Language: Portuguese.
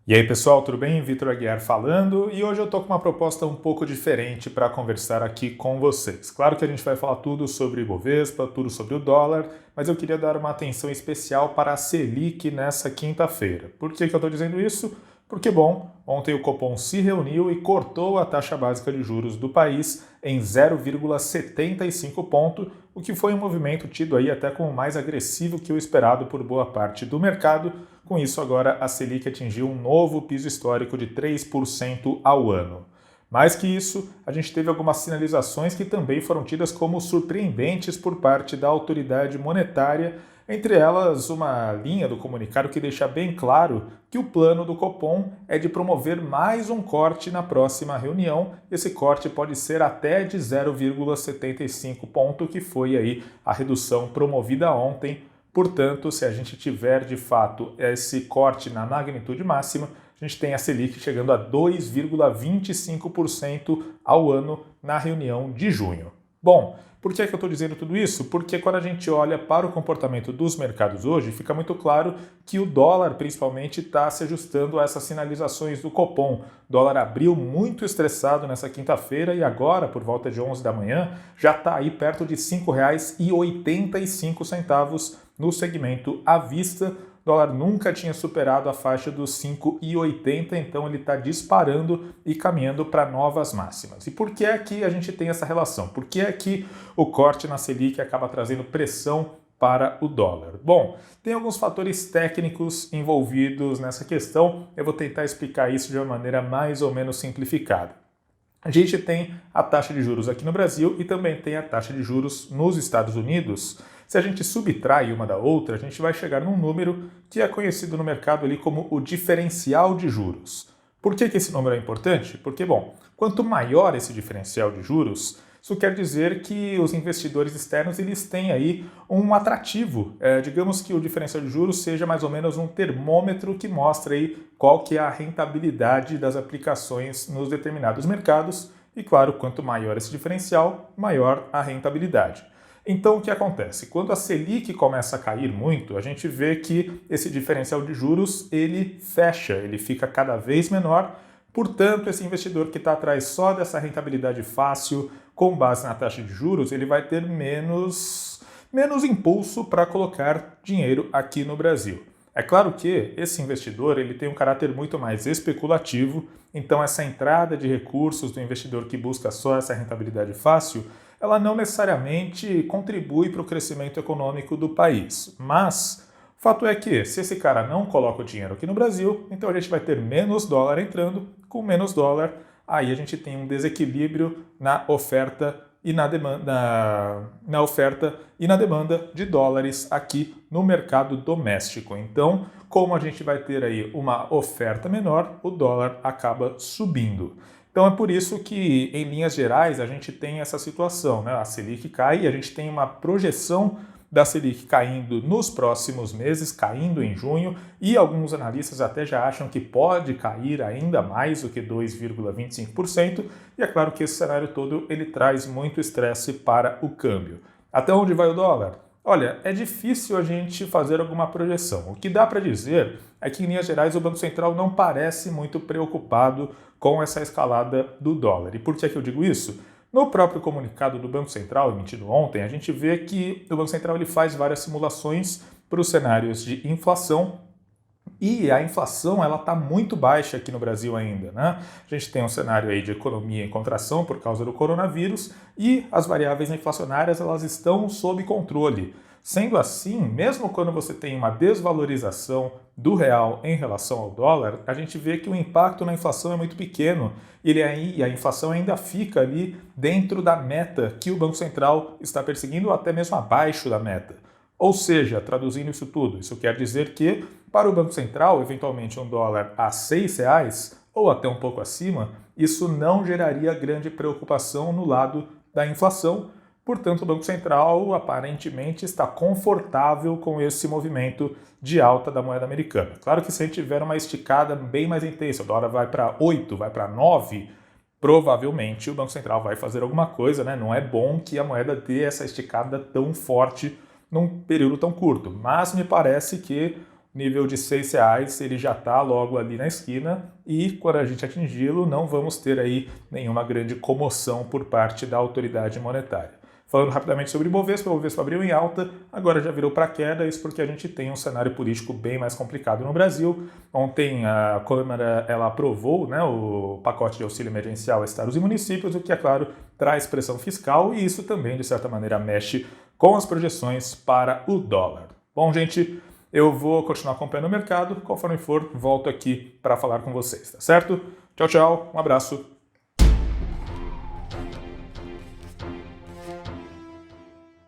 E aí pessoal, tudo bem? Vitor Aguiar falando e hoje eu tô com uma proposta um pouco diferente para conversar aqui com vocês. Claro que a gente vai falar tudo sobre Ibovespa, tudo sobre o dólar, mas eu queria dar uma atenção especial para a Selic nessa quinta-feira. Por que eu estou dizendo isso? Porque, bom, ontem o Copom se reuniu e cortou a taxa básica de juros do país em 0,75 ponto, o que foi um movimento tido aí até como mais agressivo que o esperado por boa parte do mercado. Com isso, agora a Selic atingiu um novo piso histórico de 3% ao ano. Mais que isso, a gente teve algumas sinalizações que também foram tidas como surpreendentes por parte da autoridade monetária, entre elas uma linha do comunicado que deixa bem claro que o plano do Copom é de promover mais um corte na próxima reunião. Esse corte pode ser até de 0,75 ponto, que foi aí a redução promovida ontem. Portanto, se a gente tiver de fato esse corte na magnitude máxima, a gente tem a Selic chegando a 2,25% ao ano na reunião de junho. Bom, por que eu estou dizendo tudo isso? Porque quando a gente olha para o comportamento dos mercados hoje, fica muito claro que o dólar, principalmente, está se ajustando a essas sinalizações do Copom. O dólar abriu muito estressado nessa quinta-feira e agora, por volta de 11 da manhã, já está aí perto de R$ 5,85 no segmento à vista. O dólar nunca tinha superado a faixa dos 5,80, então ele está disparando e caminhando para novas máximas. E por que é que a gente tem essa relação? Por que é que o corte na Selic acaba trazendo pressão para o dólar? Bom, tem alguns fatores técnicos envolvidos nessa questão, eu vou tentar explicar isso de uma maneira mais ou menos simplificada. A gente tem a taxa de juros aqui no Brasil e também tem a taxa de juros nos Estados Unidos. Se a gente subtrai uma da outra, a gente vai chegar num número que é conhecido no mercado ali como o diferencial de juros. Por que esse número é importante? Porque, bom, quanto maior esse diferencial de juros, isso quer dizer que os investidores externos eles têm aí um atrativo. Digamos que o diferencial de juros seja mais ou menos um termômetro que mostra aí qual que é a rentabilidade das aplicações nos determinados mercados. E claro, quanto maior esse diferencial, maior a rentabilidade. Então o que acontece? Quando a Selic começa a cair muito, a gente vê que esse diferencial de juros ele fecha, ele fica cada vez menor. Portanto, esse investidor que está atrás só dessa rentabilidade fácil, com base na taxa de juros, ele vai ter menos impulso para colocar dinheiro aqui no Brasil. É claro que esse investidor ele tem um caráter muito mais especulativo, então essa entrada de recursos do investidor que busca só essa rentabilidade fácil, ela não necessariamente contribui para o crescimento econômico do país. Mas o fato é que, se esse cara não coloca o dinheiro aqui no Brasil, então a gente vai ter menos dólar entrando. Com menos dólar, aí a gente tem um desequilíbrio na oferta e na demanda de dólares aqui no mercado doméstico. Então, como a gente vai ter aí uma oferta menor, o dólar acaba subindo. Então é por isso que, em linhas gerais, a gente tem essa situação, né? A Selic cai e a gente tem uma projeção da Selic caindo nos próximos meses, caindo em junho, e alguns analistas até já acham que pode cair ainda mais do que 2,25%, e é claro que esse cenário todo ele traz muito estresse para o câmbio. Até onde vai o dólar? Olha, é difícil a gente fazer alguma projeção. O que dá para dizer é que, em linhas gerais, o Banco Central não parece muito preocupado com essa escalada do dólar. E por que eu digo isso? No próprio comunicado do Banco Central, emitido ontem, a gente vê que o Banco Central ele faz várias simulações para os cenários de inflação, e a inflação ela está muito baixa aqui no Brasil ainda, né? A gente tem um cenário aí de economia em contração por causa do coronavírus e as variáveis inflacionárias elas estão sob controle. Sendo assim, mesmo quando você tem uma desvalorização do real em relação ao dólar, a gente vê que o impacto na inflação é muito pequeno e a inflação ainda fica ali dentro da meta que o Banco Central está perseguindo ou até mesmo abaixo da meta. Ou seja, traduzindo isso tudo, isso quer dizer que para o Banco Central, eventualmente um dólar a R$ 6 ou até um pouco acima, isso não geraria grande preocupação no lado da inflação. Portanto, o Banco Central aparentemente está confortável com esse movimento de alta da moeda americana. Claro que se a gente tiver uma esticada bem mais intensa, o dólar vai para 8, vai para 9, provavelmente o Banco Central vai fazer alguma coisa, né? Não é bom que a moeda dê essa esticada tão forte num período tão curto, mas me parece que nível de R$6 ele já está logo ali na esquina e quando a gente atingi-lo não vamos ter aí nenhuma grande comoção por parte da autoridade monetária. Falando rapidamente sobre o Bovespa abriu em alta, agora já virou para queda, isso porque a gente tem um cenário político bem mais complicado no Brasil. Ontem a Câmara ela aprovou, né, o pacote de auxílio emergencial a estados e municípios, o que, é claro, traz pressão fiscal e isso também, de certa maneira, mexe com as projeções para o dólar. Bom, gente, eu vou continuar acompanhando o mercado, conforme for, volto aqui para falar com vocês, tá certo? Tchau, tchau, um abraço.